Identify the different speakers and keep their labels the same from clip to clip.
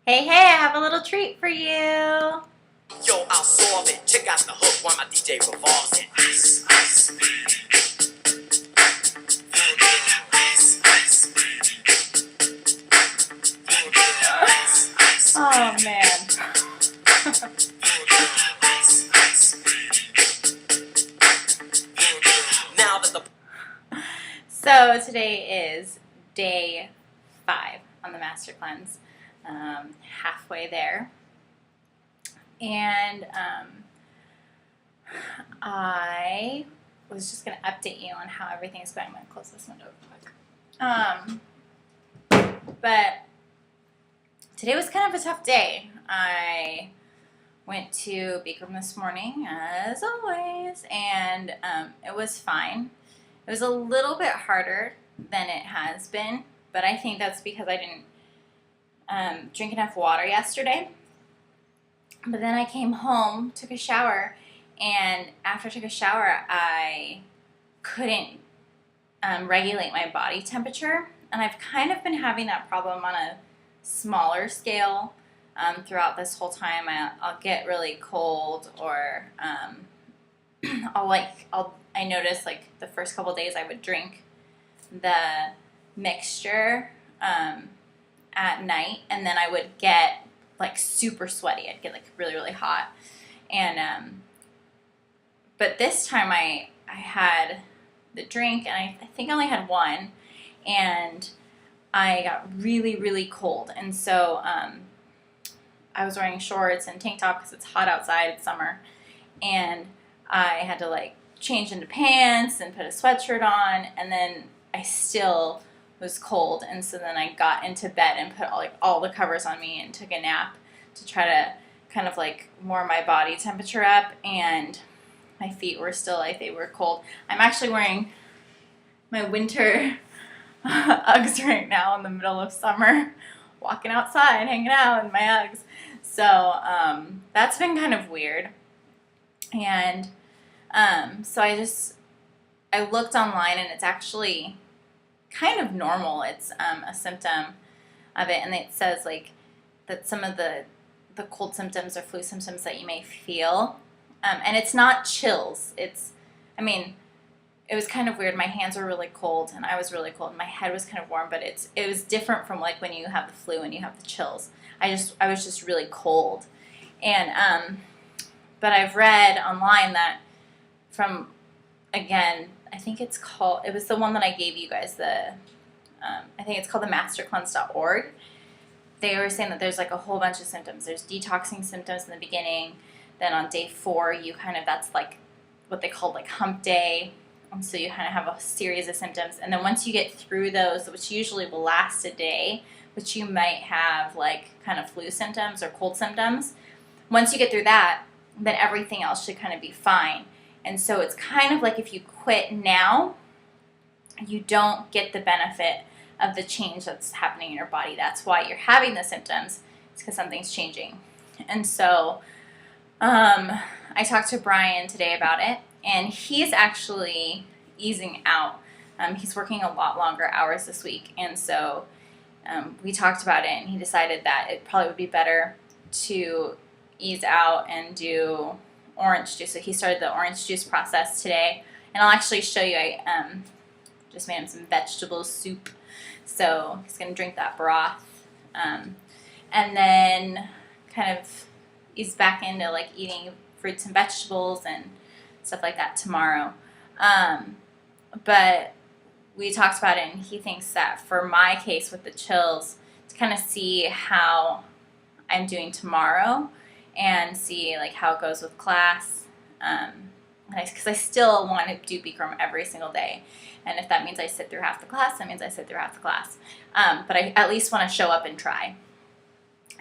Speaker 1: Hey, hey, I have a little treat for you.
Speaker 2: Yo, I'll solve it. Check out the hook while my DJ revolves it.
Speaker 1: Oh, man.
Speaker 2: Now that the
Speaker 1: So today is day 5 on the Master Cleanse. Halfway there. And I was just going to update you on how everything is going. I'm going to close this window real quick. But today was kind of a tough day. I went to Bikram this morning, as always, and it was fine. It was a little bit harder than it has been, but I think that's because I didn't drink enough water yesterday. But then I came home, took a shower, and after I took a shower, I couldn't regulate my body temperature. And I've kind of been having that problem on a smaller scale throughout this whole time. I'll get really cold, or I notice like the first couple of days I would drink the mixture at night, and then I would get like super sweaty. I'd get like really, really hot. And but this time I had the drink, and I think I only had one, and I got really, really cold. And so I was wearing shorts and tank top because it's hot outside, it's summer, and I had to like change into pants and put a sweatshirt on, and then I still was cold. And so then I got into bed and put all the covers on me and took a nap to try to kind of like warm my body temperature up, and my feet were still like they were cold. I'm actually wearing my winter Uggs right now in the middle of summer, walking outside, hanging out in my Uggs. So that's been kind of weird. And so I looked online, and it's actually kind of normal. It's a symptom of it, and it says like that some of the cold symptoms or flu symptoms that you may feel, and it's not chills. It was kind of weird. My hands were really cold, and I was really cold, and my head was kind of warm, but it was different from like when you have the flu and you have the chills. I was just really cold. And but I've read online that from, again, I think it was the one that I gave you guys, I think it's called the mastercleanse.org. They were saying that there's like a whole bunch of symptoms. There's detoxing symptoms in the beginning. Then on day 4, that's like what they call like hump day. And so you kind of have a series of symptoms. And then once you get through those, which usually will last a day, which you might have like kind of flu symptoms or cold symptoms, once you get through that, then everything else should kind of be fine. And so it's kind of like if you quit now, you don't get the benefit of the change that's happening in your body. That's why you're having the symptoms. It's because something's changing. And so I talked to Brian today about it, and he's actually easing out. He's working a lot longer hours this week, and so we talked about it, and he decided that it probably would be better to ease out and do orange juice. So he started the orange juice process today, and I'll actually show you. I just made him some vegetable soup, so he's going to drink that broth, and then kind of ease back into like eating fruits and vegetables and stuff like that tomorrow. But we talked about it, and he thinks that for my case with the chills, to kind of see how I'm doing tomorrow and see like how it goes with class, because I still want to do Bikram every single day, and if that means I sit through half the class, that means I sit through half the class, but I at least want to show up and try.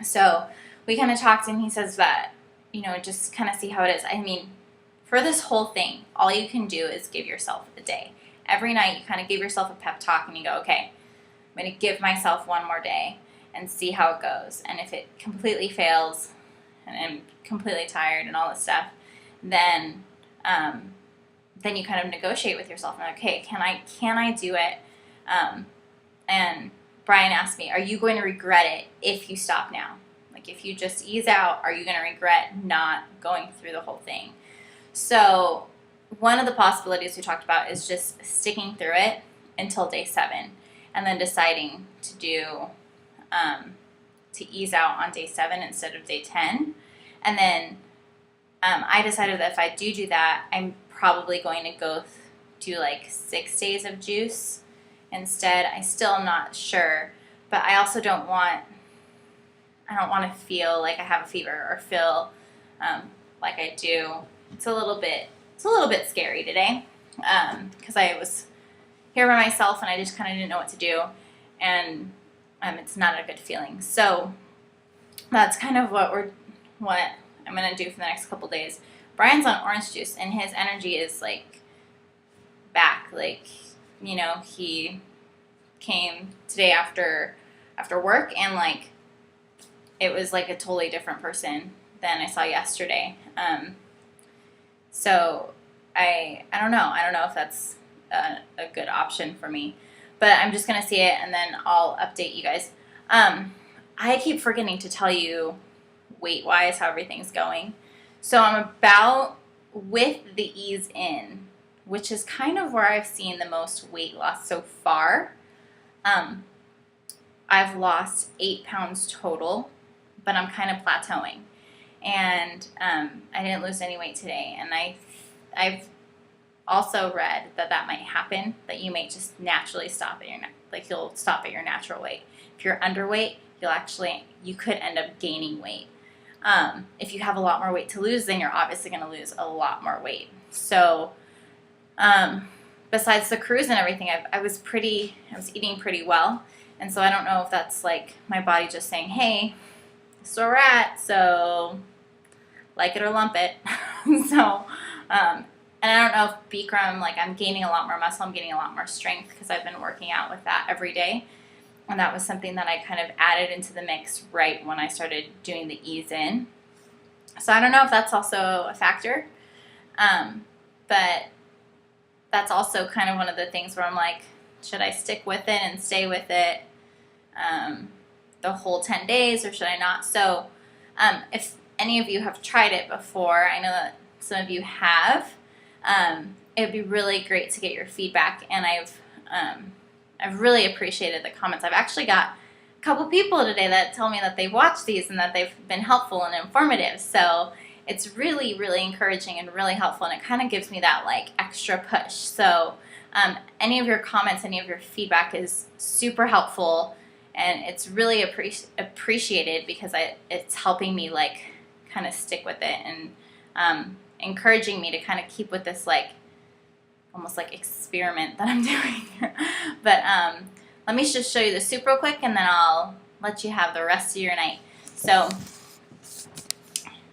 Speaker 1: So we kind of talked, and he says that, just kind of see how it is. I mean, for this whole thing, all you can do is give yourself a day. Every night you kind of give yourself a pep talk, and you go, okay, I'm going to give myself one more day and see how it goes. And if it completely fails and I'm completely tired and all this stuff, then you kind of negotiate with yourself and okay, can I do it? And Brian asked me, are you going to regret it if you stop now? Like if you just ease out, are you going to regret not going through the whole thing? So one of the possibilities we talked about is just sticking through it until day 7 and then deciding to do to ease out on day 7 instead of day 10. And then I decided that if I do that, I'm probably going to go do like 6 days of juice instead. I still am not sure, but I also don't want to feel like I have a fever or feel like I do. It's a little bit scary today because I was here by myself and I just kind of didn't know what to do, and it's not a good feeling. So that's kind of what I'm gonna do for the next couple days. Brian's on orange juice and his energy is like back. Like, you know, he came today after work and like it was like a totally different person than I saw yesterday. So I don't know. I don't know if that's a good option for me, but I'm just gonna see it and then I'll update you guys. I keep forgetting to tell you weight-wise how everything's going. So I'm about with the ease in, which is kind of where I've seen the most weight loss so far. I've lost 8 pounds total, but I'm kind of plateauing. And I didn't lose any weight today. And I've also read that might happen, that you may just naturally stop at you'll stop at your natural weight. If you're underweight, you could end up gaining weight. If you have a lot more weight to lose, then you're obviously going to lose a lot more weight. So besides the cruise and everything, I was eating pretty well. And so I don't know if that's like my body just saying, hey, this is where we're at, so like it or lump it. So, and I don't know if Bikram, like I'm gaining a lot more muscle, I'm getting a lot more strength because I've been working out with that every day. And that was something that I kind of added into the mix right when I started doing the ease in. So I don't know if that's also a factor. But that's also kind of one of the things where I'm like, should I stick with it and stay with it the whole 10 days or should I not? So if any of you have tried it before, I know that some of you have, it would be really great to get your feedback. And I've really appreciated the comments. I've actually got a couple people today that tell me that they've watched these and that they've been helpful and informative. So it's really, really encouraging and really helpful, and it kind of gives me that like extra push. So any of your comments, any of your feedback is super helpful, and it's really appreciated because it's helping me like kind of stick with it and encouraging me to kind of keep with this like almost like experiment that I'm doing. But let me just show you the soup real quick and then I'll let you have the rest of your night. So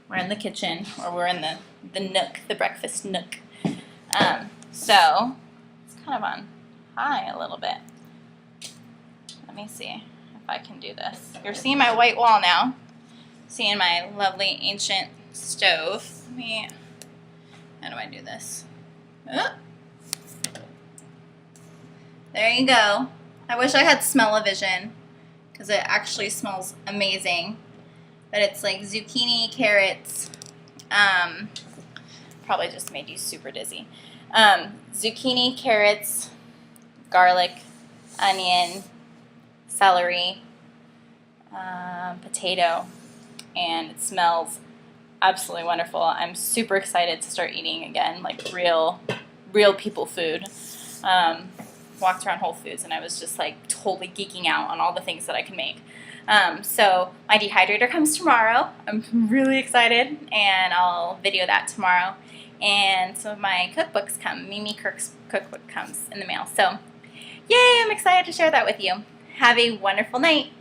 Speaker 1: we're in the kitchen, or we're in the nook, the breakfast nook. So it's kind of on high a little bit. Let me see if I can do this. You're seeing my white wall now, seeing my lovely ancient stove. How do I do this? Oh. There you go. I wish I had smell-o-vision because it actually smells amazing. But it's like zucchini, carrots, probably just made you super dizzy. Zucchini, carrots, garlic, onion, celery, potato, and it smells absolutely wonderful. I'm super excited to start eating again, like real people food. Walked around Whole Foods and I was just like totally geeking out on all the things that I can make. So my dehydrator comes tomorrow. I'm really excited, and I'll video that tomorrow. And some of my cookbooks come. Mimi Kirk's cookbook comes in the mail. So yay, I'm excited to share that with you. Have a wonderful night.